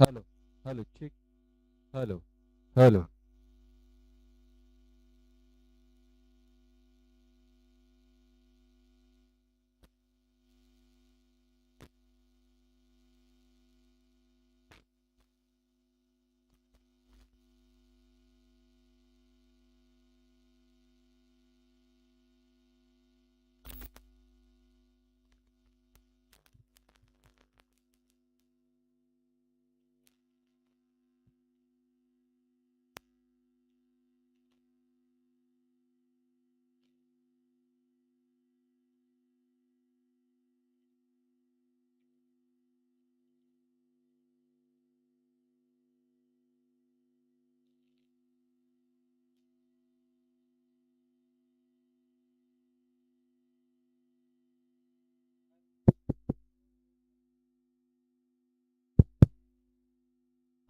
Hello hello check. Hello hello.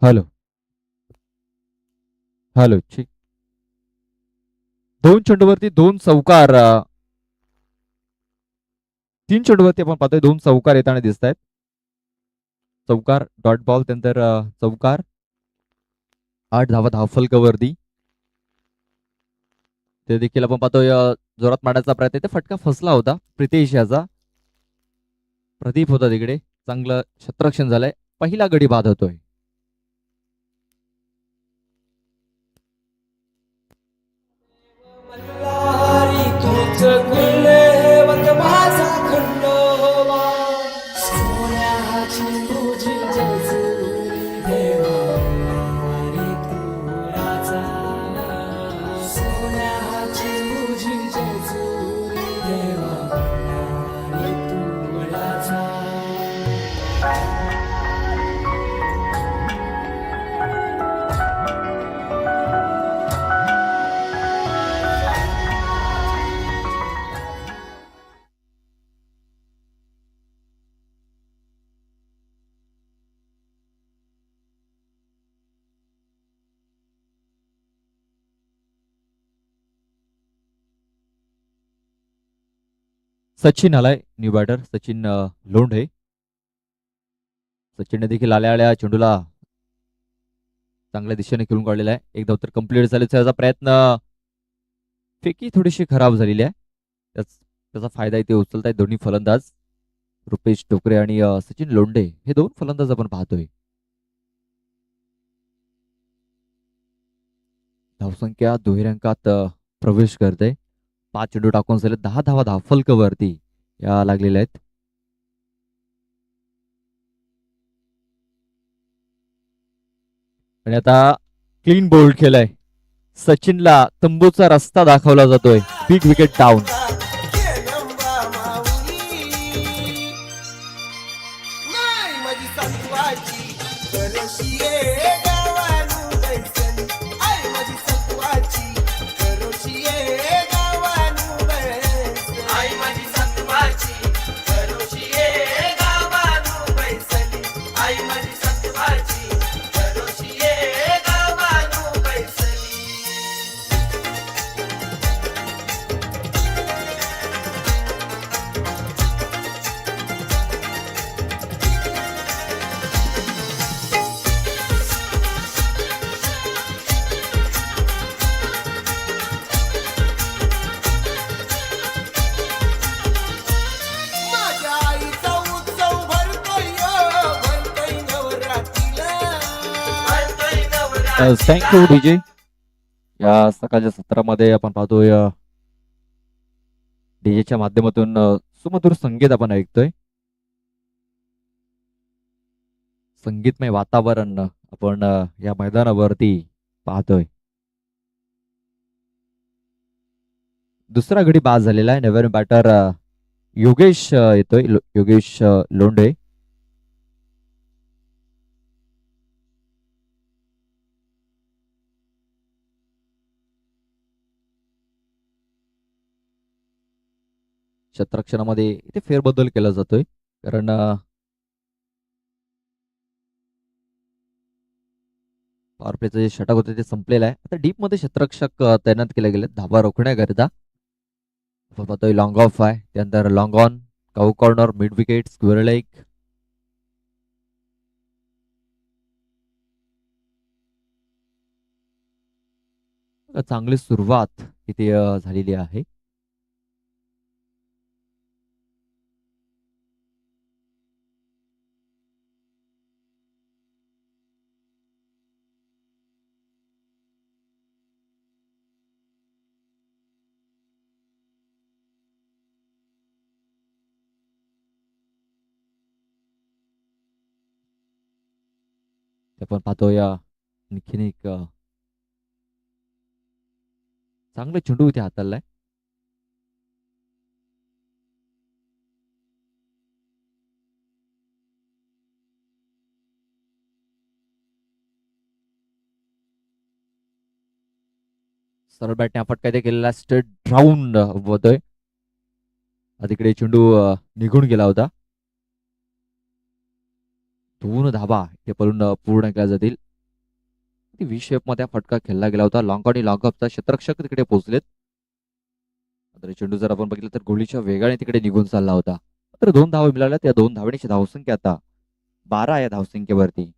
Hello hello check. दोन चेंडूवरती दोन चौकार. तीन चेंडूवरती आपण पाहतोय दोन चौकार येताना दिसत आहेत. चौकार डॉट बॉल त्यानंतर चौकार. 8 धावा धावफलकावरती. ते देखील आपण पाहतोय जोरात मारण्याचा प्रयत्न. ते फटका फसला होता प्रितेश याचा. प्रदीप होता तिकडे. चांगलं क्षेत्ररक्षण झालंय. पहिला गडी बाद होतोय. मल्हारी तूच कुलवत माझा खंडोबा, सोन्याची तुझी जेजुरी देवा, रे तू राजा. सोन्याची तुझी जेजुरी देवा, रे तू राजा. सचिन आलाय न्यू बॅटर. सचिन लोंढे. सचिनने देखील आल्या आल्या चेंडूला चांगल्या दिशेने खेळून काढलेला आहे. एक धाव तर कंप्लीट झाले. त्याचा प्रयत्न. फेकी थोडीशी खराब झालेली आहे. त्याचा फायदा इथे उचलत आहेत दोन्ही फलंदाज. रुपेश टोकरे आणि सचिन लोंढे हे दोन फलंदाज आपण पाहतोय. धावसंख्या दुहेरी अंकात प्रवेश करते. 5 चेंडू टाकून झाले. 10 धावा धावफलकावरती या लागलेल्या आहेत. आणि आता क्लीन बोल्ड केलाय. सचिनला तंबूचा रस्ता दाखवला जातोय. Big wicket down. Thank you DJ. या सकाळच्या सत्रामध्ये आपण पाहतोय डीजेच्या माध्यमातून सुमधुर संगीत आपण ऐकतोय. संगीतमय वातावरण आपण या मैदानावरती पाहतोय. दुसरा गडी बाद झालेला आहे. नवीन बॅटर योगेश येतोय. योगेश लोंढे. क्षेत्ररक्षणामध्ये इथे फेरबदल केला जातोय. कारण पॉवर प्लेचं जे षटक होते ते संपलेलं आहे. आता डीप मध्ये क्षेत्ररक्षक तैनात केले गेले धावा रोखण्याकरिता. आपण पाहतोय लॉंग ऑफ आहे. त्यानंतर long on. Cow corner. Mid wicket. Square leg. चांगली सुरुवात इथे झालेली आहे. ते आपण पाहतोय आणखीन एक चांगला चेंडू इथे हाताळलाय. सरळ बॅटने आपटका इथे केलेला स्ट्रेट राऊंड होतोय. तिकडे चेंडू निघून गेला होता. 2 धावा इथे पळून पूर्ण केल्या जातील. व्ही शेप मध्ये हा फटका खेळला गेला होता. लॉंग आणि लॉंग अपचा क्षेत्ररक्षक तिकडे पोहोचलेत. तर चेंडू जर आपण बघितलं तर गोळीच्या वेगाने तिकडे निघून चालला होता. तर 2 धावा मिळाल्या. त्या 2 धावण्याची धावसंख्या आता 12 या धावसंख्येवरती.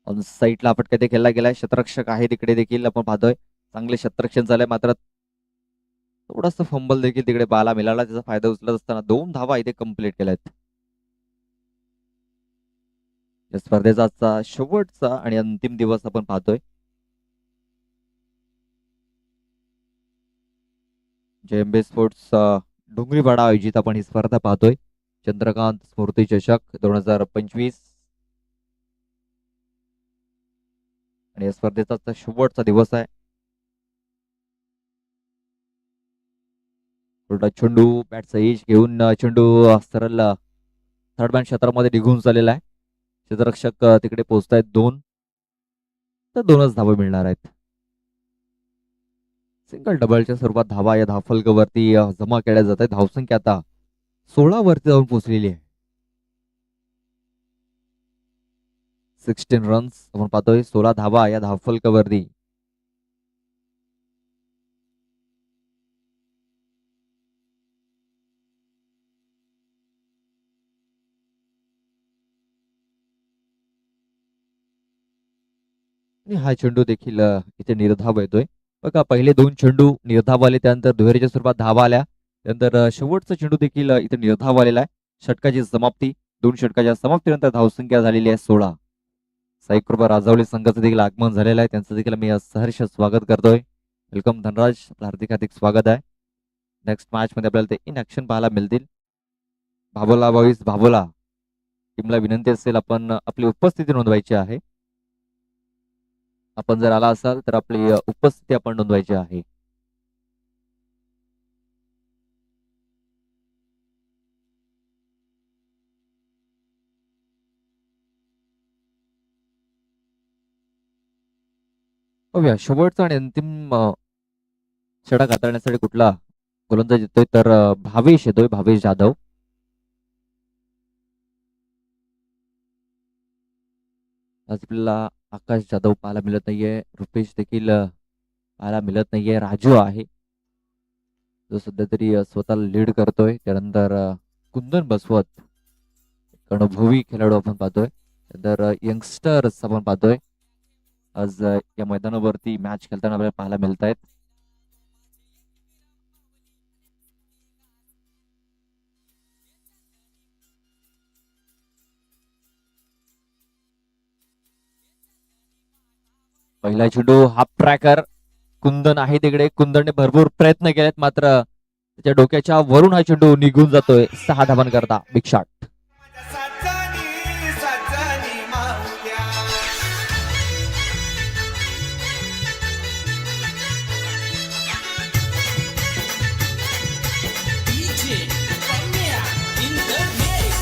ऑन साईडला फटका इथे खेळला गेलाय. क्षेत्ररक्षक आहे तिकडे देखील आपण पाहतोय. चांगले क्षेत्ररक्षण झालंय मात्र थोडासा फंबल देखील तिकडे पाहायला मिळाला. त्याचा फायदा उचलत असताना 2 धावा इथे कंप्लीट केल्यात. या स्पर्धेचा आजचा शेवटचा आणि अंतिम दिवस आपण पाहतोय. जेएमबी स्पोर्ट्स डोंगरीवाडा आयोजित आपण ही स्पर्धा पाहतोय. चंद्रकांत स्मृती चषक 2025 आणि या स्पर्धेचा आजचा शेवटचा दिवस आहे. उलटा चेंडू बॅटचा एज घेऊन चेंडू सरळ थर्ड मॅन क्षेत्रामध्ये निघून चाललेला आहे. क्षेत्ररक्षक तिकडे पोहोचतायत 2. तर 2च धावा मिळणार आहेत. सिंगल डबलच्या स्वरूपात धावा या धावफलकावरती जमा केल्या जात आहेत. धावसंख्या आता 16 वरती जाऊन पोहोचलेली आहे. 16 रन्स आपण पाहतोय. 16 धावा या धावफलकावरती. आणि हा चेंडू देखील इथे निर्धाव येतोय. बघा पहिले 2 चेंडू निर्धाव आले. त्यानंतर दुहेरीच्या स्वरूपात धावा आल्या. त्यानंतर शेवटचा चेंडू देखील इथे निर्धाव आलेला आहे. षटकाची समाप्ती. 2 षटकाच्या समाप्तीनंतर धावसंख्या झालेली आहे 16. साईकृपा राजावली संघाचं देखील आगमन झालेलं आहे. त्यांचं देखील मी सहर्ष स्वागत करतोय. वेलकम धनराज, हार्दिक हार्दिक स्वागत आहे. नेक्स्ट मॅच मध्ये आपल्याला ते इन ऍक्शन पाहायला मिळतील. भाबोला बॉईज भाबोला टीमला विनंती असेल आपण आपली उपस्थिती नोंदवायची आहे. आपण जर आला असाल तर आपली उपस्थिती आपण नोंदवायची आहे. बघूया शेवटचा आणि अंतिम षटक हाताळण्यासाठी कुठला गोलंदाज येतोय तर भावेश येतोय. भावेश जाधव. आज आपल्याला आकाश जाधव पाहायला मिळत नाहीये. रुपेश देखील पाहायला मिळत नाहीये. राजू आहे जो सध्या तरी स्वतःला लीड करतोय. त्यानंतर कुंदन बसवत अनुभवी खेळाडू आपण पाहतोय. त्यानंतर यंगस्टर्स आपण पाहतोय. आज या मैदानावरती मॅच खेळताना आपल्याला पाहायला मिळत आहेत. पहिला चेंडू हाफ ट्रॅकर. कुंदन आहे तिकडे. कुंदनने भरपूर प्रयत्न केलेत मात्र त्याच्या डोक्याच्या वरून हा चेंडू निघून जातोय 6 धावां करता. Big shot. साजनी साजनी माऊल्या DJ Kamya in the mix.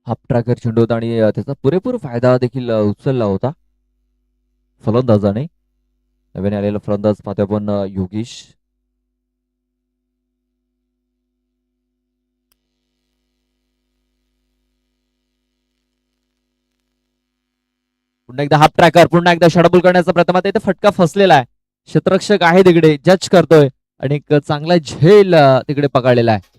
Half tracker चेंडू होता आणि त्याचा पुरेपूर फायदा देखील उचलला होता फलंदाजाने. नवीन आलेला फलंदाज पाहतो आपण योगेश. पुन्हा एकदा हाफ ट्रॅकर, पुन्हा एकदा षडबुल करण्याचा प्रयत्न, इथे फटका फसलेला आहे. क्षेत्ररक्षक आहे तिकडे, जज करतोय आणि एक चांगला झेल तिकडे पकडलेला आहे.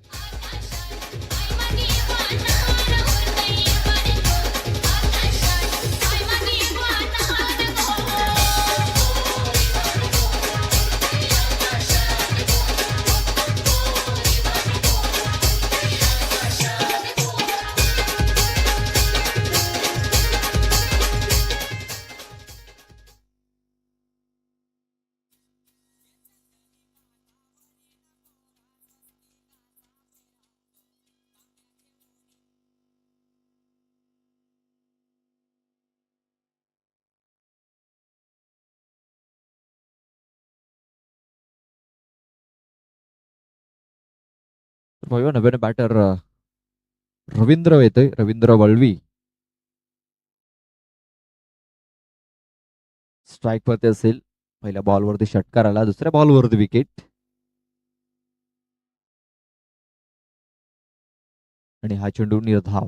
नव्याने बॅटर रवींद्र येतोय, रवींद्र वळवी. स्ट्राईक वरती असेल. पहिल्या बॉलवरती षटकार आला, दुसऱ्या बॉलवरती विकेट. आणि हा चेंडू निर्धाव.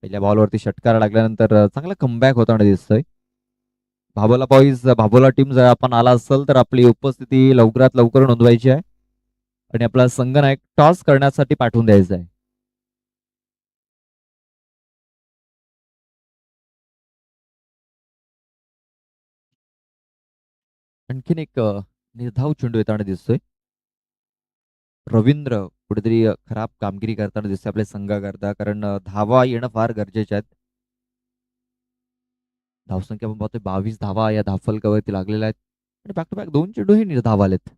पहिल्या बॉलवरती षटकार लागल्यानंतर चांगला कमबॅक होताना दिसतोय. भाबोला बॉईज, भाबोला टीम जर आपण आला असेल तर आपली उपस्थिती लवकरात लवकर नोंदवायची आहे आणि आपला संघनायक टॉस करण्यासाठी पाठवून द्यायचा आहे. आणखीन एक निर्धाव चेंडू येताना दिसतोय. रवींद्र कुठेतरी खराब कामगिरी करताना दिसतोय आपल्या संघाकरता, कारण धावा येणं फार गरजेचे आहेत. धावसंख्या आपण पाहतोय 22 धावा या धावफलकावरती लागलेल्या आहेत आणि बॅक टू बॅक 2 चेंडू हे निर्धाव आलेत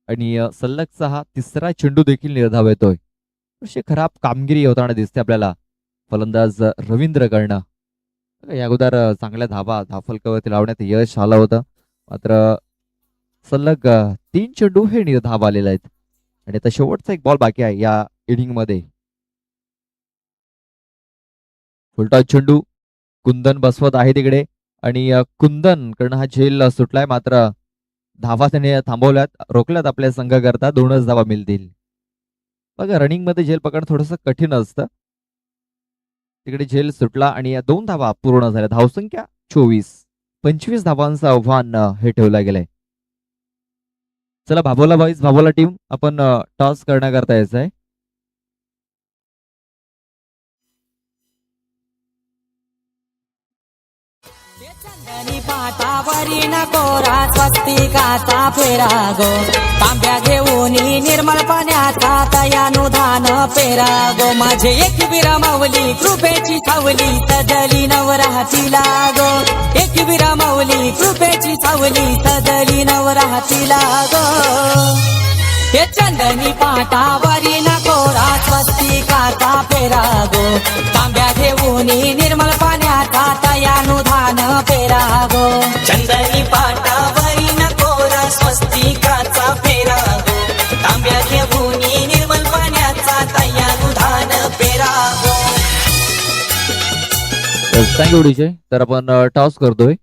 आणि सलगचा हा तिसरा चेंडू देखील निर्धाव येतोय. अशी खराब कामगिरी होताना दिसते आपल्याला फलंदाज रवींद्रकडनं. या अगोदर चांगल्या धावा धावफलकावरती लावण्यात यश आलं होतं, मात्र सलग 3 चेंडू हे निर्धाव आलेले आहेत आणि आता शेवटचा एक बॉल बाकी आहे या इनिंग मध्ये. फुलटॉस चेंडू कुंदन बसवत आहे तिकडे आणि कुंदन कडनं हा झेल सुटलाय, मात्र धावा त्याने थांबवल्यात, रोखल्यात आपल्या संघाकरता. 2च धावा मिळतील. बघा रनिंग मध्ये झेल पकडणं थोडस कठीण असतं. तिकडे झेल सुटला आणि या 2 धावा पूर्ण झाल्या. धावसंख्या 24. 25 धावांचं आव्हान हे ठेवलं गेलंय. चला भाबोला बॉईज, भाबोला टीम, आपण टॉस करण्याकरता यायचं आहे. चंदनी पाटावरी कोरा स्वस्तिकाचा फेरा गो, तांब्या घेऊन निर्मळ पाण्याचा तयानुधान पेरा गो. माझे एक विरमवली कृपेची छावली, तदली नवरातीला गो. एक विरमवली कृपेची छावली, तदली नवरातीला गो. हे चंदनी पाटावरी कोरा स्वस्तिकाचा फेरा गो, तांब्या घेऊन निर्मळ पाण्याचा तयानुधान पेरा गो. चंदनी पाटावरी कोरा स्वस्तिकाचा फेरा गो, तांब्या घेऊन निर्मळ पाण्याचा तयानुधान पेरा गो. Thank you DJ. तर आपण टॉस करतोय.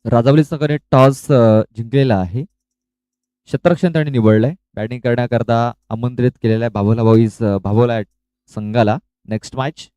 राजावली संघाने टॉस जिंकलेला आहे. क्षेत्ररक्षण त्यांनी निवडलंय. बॅटिंग करण्याकरता आमंत्रित केलेल्या आहे भाभोला बॉईज, भाभोला संघाला. नेक्स्ट मॅच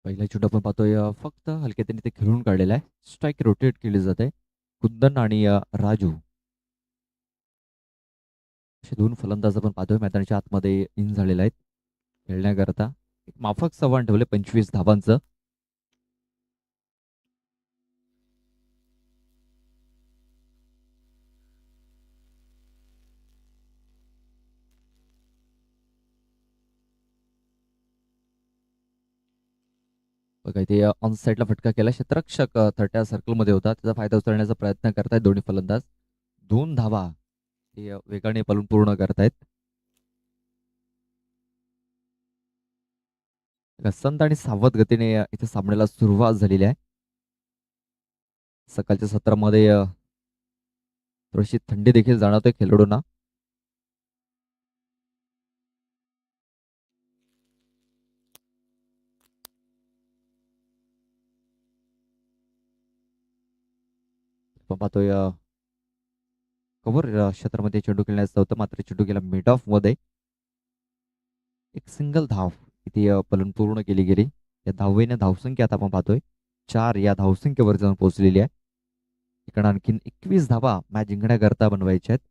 पहिला चेंडू आपण पाहतोय फक्त हलक्या त्यांनी ते खेळून काढलेला आहे. स्ट्राईक रोटेट केली जाते. कुंदन आणि राजू असे दोन फलंदाज आपण पाहतोय मैदानाच्या आतमध्ये इन झालेले आहेत खेळण्याकरता. एक माफक सव्हाण ठेवले 25 धावांचं. बघा इथे ऑन साईडला फटका केला. क्षेत्ररक्षक थर्ट्या सर्कलमध्ये होता. त्याचा फायदा उचलण्याचा प्रयत्न करतायत दोन्ही फलंदाज. 2 धावा ते वेगाने पळून पूर्ण करतायत. संत आणि सावध गतीने इथे सामन्याला सुरुवात झालेली आहे. सकाळच्या सत्रामध्ये थोडीशी थंडी देखील जाणवते खेळाडूंना. आपण पाहतोय कव्हर क्षेत्रामध्ये चेंडू खेळण्याचं होतं, मात्र चेंडू गेला मिड ऑफ मध्ये. एक सिंगल धाव इथे पलून पूर्ण केली गेली. या धावेने धावसंख्या आता आपण पाहतोय 4 या धावसंख्येवर जाऊन पोहोचलेली आहे. इकडे आणखीन 21 धावा मॅच जिंकण्याकरता बनवायच्या आहेत.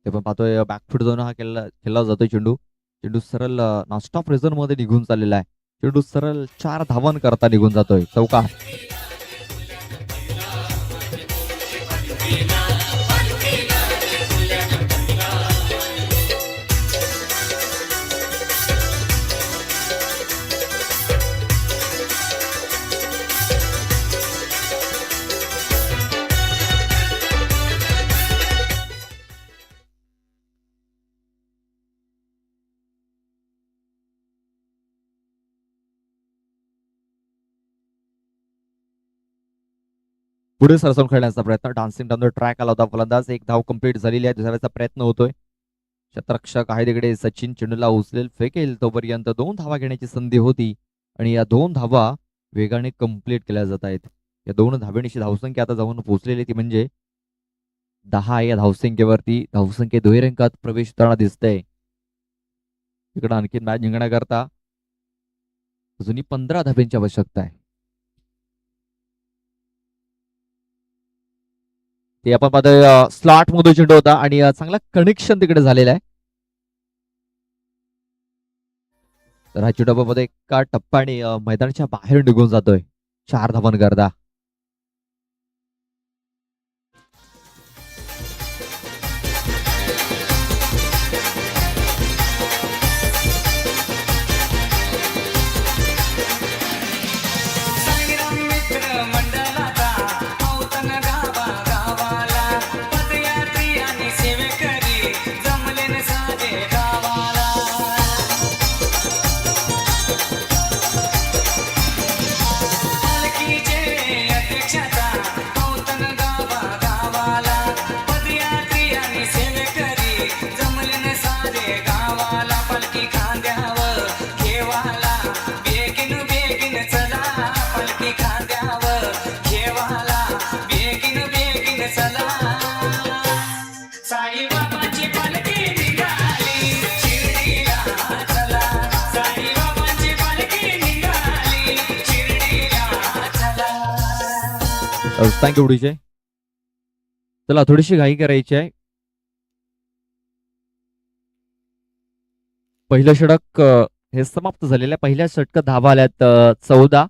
ते पण पाहतोय बॅकफूट जाऊन हा खेळला जातोय चेंडू. चेंडू सरळ नॉनस्टॉप रेझन मध्ये निघून चाललेला आहे. चेंडू सरळ 4 धावन करता निघून जातोय चौका. पुढे सरसावून खेळण्याचा प्रयत्न. डान्सिंग डाऊन द ट्रॅक आला होता फलंदाज. एक धाव कंप्लीट झालेली आहे. दुसऱ्याचा प्रयत्न होतोय. क्षेत्ररक्षक आहे तिकडे सचिन चेंडूला उचलेल फेकेल तोपर्यंत 2 धावा घेण्याची संधी होती आणि या 2 धावा वेगाने कंप्लीट केल्या जात आहेत. या 2 धाव्यांची धावसंख्या आता जाऊन पोहोचलेली ती म्हणजे 10 या धावसंख्येवरती. धावसंख्ये दुहेरी प्रवेश होताना दिसतंय. इकडे आणखी मॅच जिंकण्याकरता अजूनही 15 धाब्यांची आवश्यकता आहे. ते आपण पाहतोय स्लॉट मध्ये चेंडू होता आणि चांगला कनेक्शन तिकडे झालेला आहे. तर हा चेंडू मध्ये एका टप्प्याने मैदानाच्या बाहेर निघून जातोय 4 धावांकरता. थँक्यू उडीचे. चला थोडीशी घाई करायची आहे. पहिलं षटक हे समाप्त झालेलं आहे. पहिल्या षटकात धावा आल्यात 14.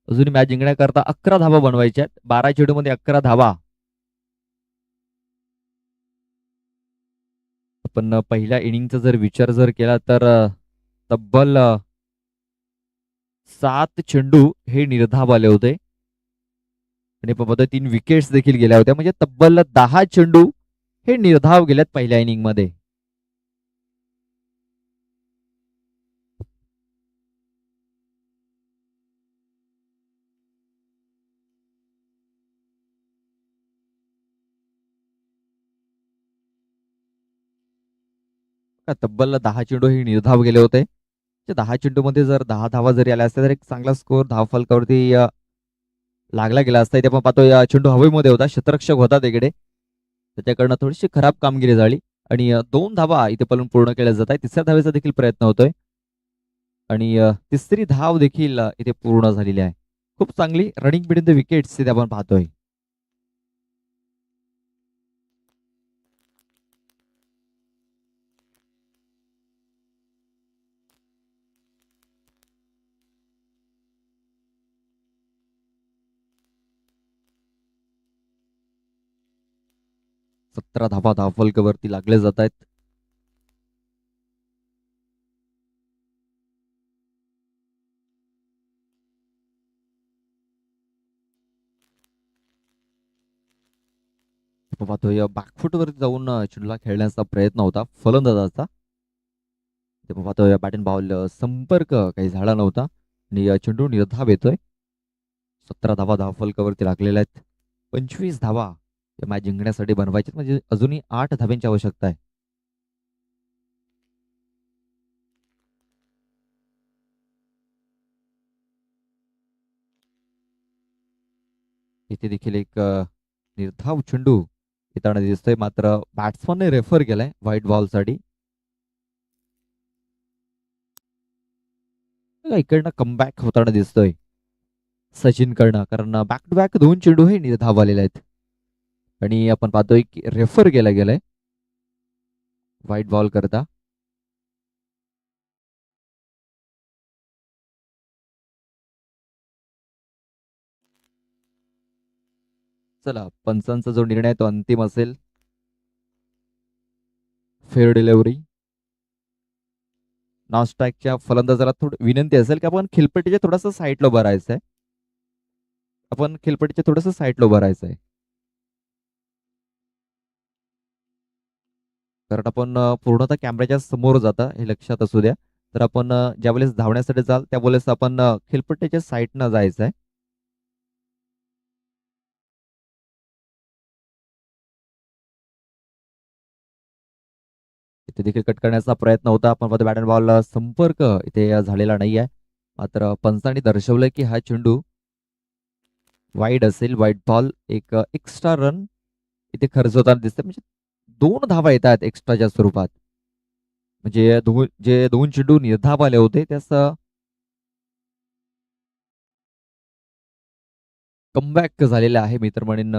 अजून मॅच जिंकण्याकरता 11 धावा बनवायच्या आहेत. 12 चेंडू मध्ये 11 धावा. आपण पहिल्या इनिंगचा जर विचार जर केला तर तब्बल 7 चेंडू हे निर्धाव आले होते आणि 3 विकेट्स देखील गेल्या होत्या. म्हणजे तब्बल 10 चेंडू हे निर्धाव गेल्यात पहिल्या इनिंग मध्ये. तब्बल 10 चेंडू हे निर्धाव गेले होते. 10 चेंडू मध्ये जर 10 धावा जरी आल्या असत्या तर एक चांगला स्कोर धावफलकावरती लागला गेला असता. इथे आपण पाहतो या चेंडू हवेमध्ये होता, क्षेत्ररक्षक होता तिकडे, त्याच्याकडनं थोडीशी खराब कामगिरी झाली आणि 2 धावा इथे पण पूर्ण केल्या जात आहेत. तिसऱ्या धावेचा देखील प्रयत्न होतोय आणि तिसरी धाव देखील इथे पूर्ण झालेली आहे. खूप चांगली रनिंग बिटवीन द विकेट्स इथे आपण पाहतोय. सतरा धावा धावफलकावरती लागले जात आहेत. आपण पाहतोय बॅकफुट वरती जाऊन चेंडूला खेळण्याचा प्रयत्न होता फलंदाजाचा. ते आपण पाहतोय बॅट अँड बॉल संपर्क काही झाला नव्हता आणि चेंडू निर्धाव येतोय. 17 धावा धावफलकावरती लागलेल्या आहेत. 25 धावा या मॅच जिंकण्यासाठी बनवायचे, म्हणजे अजूनही 8 धाब्यांची आवश्यकता आहे. इथे देखील एक निर्धाव चेंडू येताना दिसतोय, मात्र बॅट्समनने रेफर केलाय व्हाईट बॉलसाठी. इकडनं कमबॅक होताना दिसतोय सचिन कडनं, कारण बॅक टू बॅक 2 चेंडू हे निर्धाव आलेले आहेत आणि आपण पाहतोय की रेफर केला गेलाय व्हाईट बॉल करता. चला, पंचांचा जो निर्णय आहे तो अंतिम असेल. Fair delivery. नॉस्ट्राईकच्या फलंदाजाला थोडी विनंती असेल की आपण खिलपट्टीच्या थोडंसं साईडला उभं राहायचंय. आपण खिलपट्टीच्या थोडंसं साईडला उभं राहायचंय, कारण आपण पूर्णतः कॅमेऱ्याच्या समोर जाता हे लक्षात असू द्या. तर आपण ज्यावेळेस धावण्यासाठी जाल त्यावेळेस आपण खिलपट्टीच्या साईडनं जायचंय. इथे देखील कट करण्याचा प्रयत्न होता. आपण पाहतो बॅट अँड बॉल संपर्क इथे झालेला नाही आहे, मात्र पंचांनी दर्शवलंय की हा चेंडू वाईड असेल. White ball. एक एक्स्ट्रा रन इथे खर्च होताना दिसते, म्हणजे 2 धावा येतात एक्स्ट्राच्या स्वरूपात. म्हणजे जे 2 चेंडू निर्धाव आले होते त्यास कमबॅक झालेला आहे मी तर म्हणेन.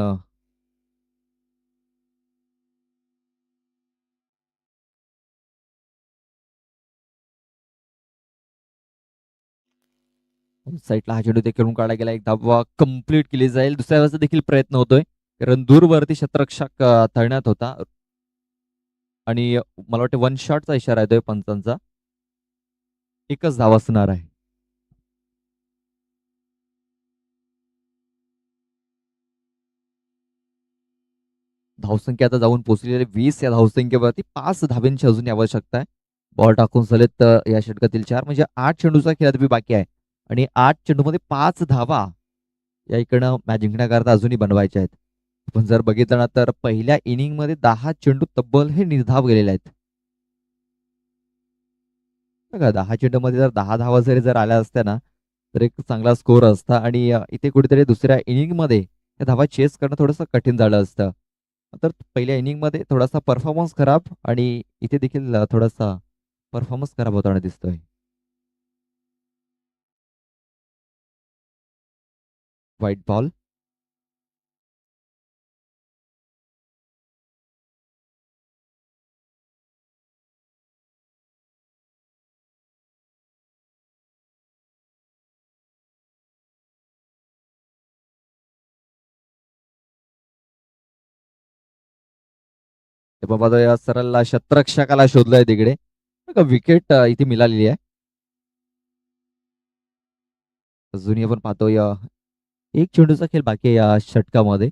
साईडला हा चेंडू ते खेळून काढला गेला. एक धावा कंप्लीट केली जाईल. दुसऱ्या वेळेचा देखील प्रयत्न होतोय, कारण दूरवरती क्षेत्ररक्षक तळण्यात होता आणि मला वाटतं 1 शॉटचा इशारा येतोय पंचांचा. एकच धाव असणार आहे. धावसंख्या आता जाऊन पोहोचलेली 20 या धावसंख्येवरती 5 धाब्यांची अजून आवश्यकता आहे. बॉल टाकून झालेत या षटकातील 4, म्हणजे 8 चेंडूचा खेळ अद्याप बाकी आहे आणि 8 चेंडूमध्ये 5 धावा या इकडनं मॅच जिंकण्याकरता अजूनही बनवायच्या आहेत. पण जर बघितलं ना तर पहिल्या इनिंगमध्ये 10 चेंडू तब्बल हे निर्धाव गेलेले आहेत. बघा, 10 चेंडूमध्ये जर 10 धावा जर आल्या असत्या ना तर एक चांगला स्कोर असता आणि इथे कुठेतरी दुसऱ्या इनिंगमध्ये त्या धावा चेस करणं थोडंसं कठीण झालं असतं. तर पहिल्या इनिंगमध्ये थोडासा परफॉर्मन्स खराब आणि इथे देखील थोडासा परफॉर्मन्स खराब होताना दिसतोय. White ball. बाबा या सरळ शतरक्षकाला शोधलंय तिकडे. बघा, विकेट इथे मिळालेली आहे. अजूनही आपण पाहतोय एक चेंडूचा खेळ बाकी आहे या षटकामध्ये.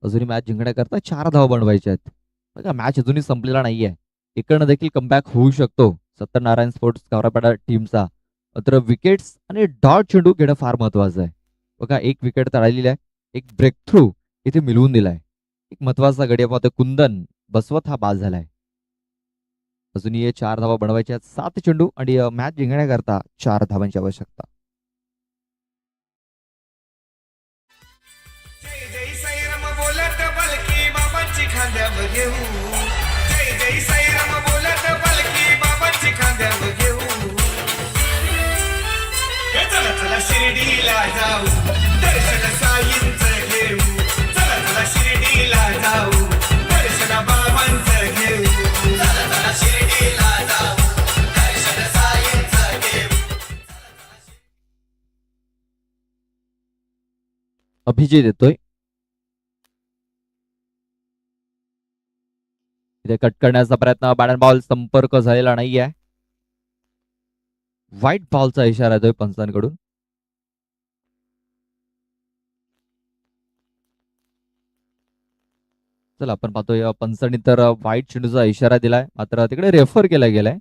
अजूनही मॅच जिंकण्याकरता 4 धावा बनवायच्या आहेत. बघा, मॅच अजूनही संपलेला नाहीये. इकडनं देखील कमबॅक होऊ शकतो सत्यनारायण स्पोर्ट्स कावरापाडा टीमचा. मात्र विकेट्स आणि डॉट चेंडू घेणं फार महत्वाचं आहे. बघा, एक विकेट तळालेली आहे. एक ब्रेक थ्रू इथे मिळवून दिलाय. एक महत्वाचा गडी पाहतोय कुंदन बसवत हा बाद झालाय. अजूनही 4 धावा बनवायच्या आहेत. 7 चेंडू आणि मॅच जिंकण्याकरता 4 धावांची आवश्यकता. खांद्यावर घेऊ जय जय साईराम बोलत पालखी बाबांची खांद्यावर घेऊ हे चला चला शिर्डीला जाऊ दर्शन साईंचं घेऊ चला चला शिर्डीला जाऊ दर्शन बाबांचं घेऊ चला चला शिर्डीला जाऊ दर्शन साईंचं घेऊ अभिजित येतोय. इथे कट करण्याचा प्रयत्न, बॅट अँड बॉल संपर्क झालेला नाहीये. व्हाईट बॉलचा इशारा येतोय पंचांकडून. चला आपण पाहतोय पंचांनी तर व्हाईट चेंडूचा इशारा दिलाय, मात्र तिकडे रेफर केला गेलाय.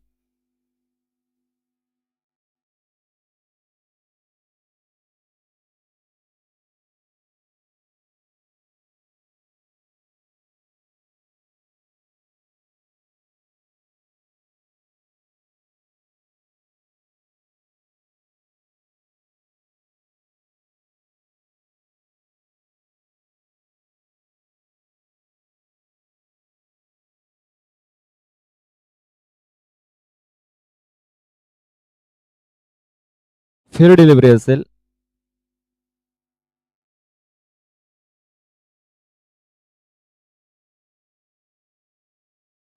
फेअर डिलिव्हरी असेल.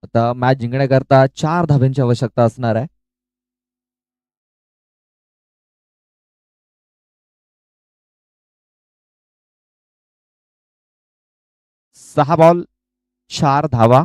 आता मॅच जिंकण्याकरता 4 धाब्यांची आवश्यकता असणार आहे. सहा बॉल 4 धावा.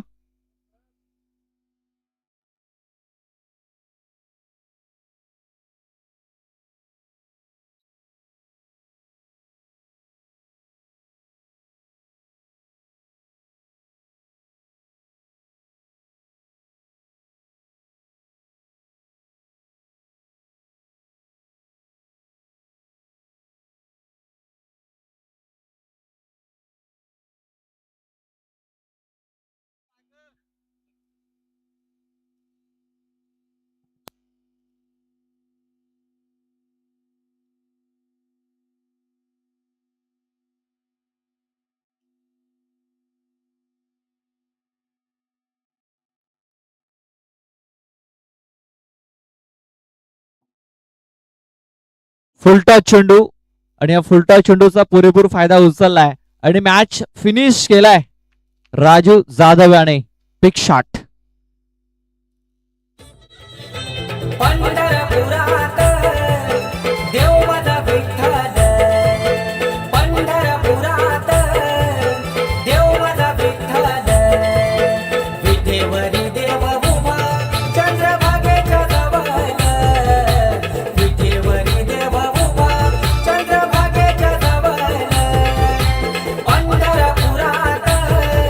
फुलटॉस चेंडू आणि या फुलटॉस चेंडूचा पुरेपूर फायदा उचललाय आणि मॅच फिनिश केलाय राजू जाधव याने. Big shot.